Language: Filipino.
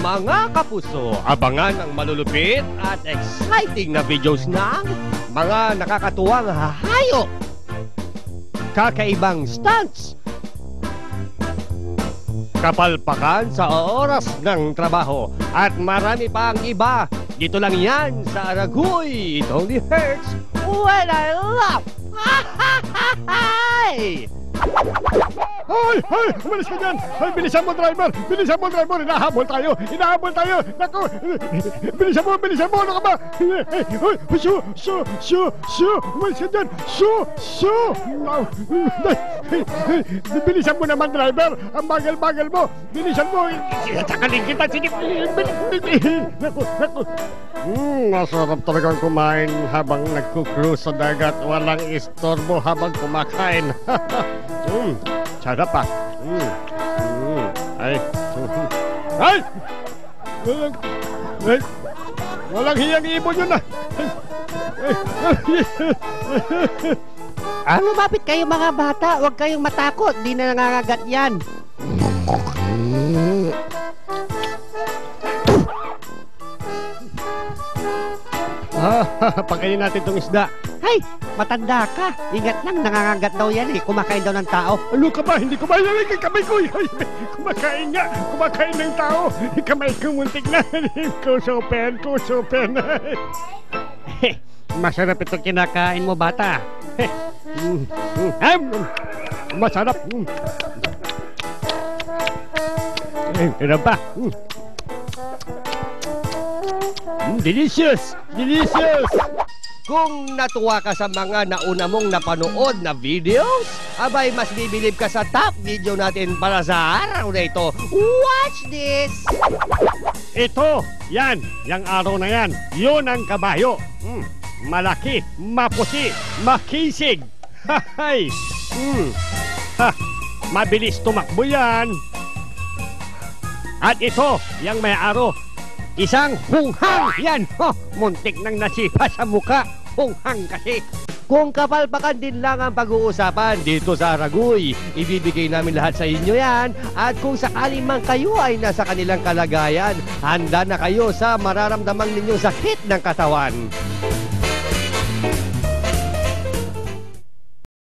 Mga kapuso, abangan ang malulupit at exciting na videos ng mga nakakatuwang hayop, kakaibang stunts, kapalpakan sa oras ng trabaho, at marami pang iba. Dito lang yan sa Aragoy. It only hurts when I laugh. Hi! Hoy! Hoy! Umalis ka dyan! Hoy! Bilisan mo, driver! Bilisan mo, driver! Hinahabol tayo! Hinahabol tayo! Naku! Bilisan mo! Bilisan mo! Ano ka ba? Hoy! Su! Umalis ka dyan! Su! Bilisan mo naman, driver! Ang bagal-bagal mo! Bilisan mo! Sakaling kita! Sige! Naku! Masarap talagang kumain habang nagkukruise sa dagat. Walang istorbo habang kumakain. Sarap ah. Ay. Ay! Walang hiyang ibon yun ah. Lumapit kayo mga bata. Huwag kayong matakot. Di na nangangagat yan. Pagkain natin itong isda. Hay! Matanda ka. Ingat lang. Nangangagat daw yan eh. Kumakain daw ng tao. Ano ka ba? Hindi kumain na yung kamay ko. Kumakain nga. Kumakain ng tao. Kamay ko muntik na. Kusopen. Masarap ito kinakain mo, bata. Masarap. Ano ba? Delicious! Delicious! Kung natuwa ka sa mga nauna mong napanood na videos, abay mas bibilib ka sa top video natin para sa araw na ito. Watch this! Ito, yan, yung araw na yan, yun ang kabayo. Malaki, mapusi, makisig. Hahay! Mabilis tumakbo yan. At ito, yung may araw, isang hunghang! Yan! Muntik nang nasipa sa muka. Hunghang kasi. Kung kapalpakan din lang ang pag-uusapan dito sa Aragoy, ibibigay namin lahat sa inyo yan. At kung sakali man kayo ay nasa kanilang kalagayan, handa na kayo sa mararamdamang ninyong sakit ng katawan.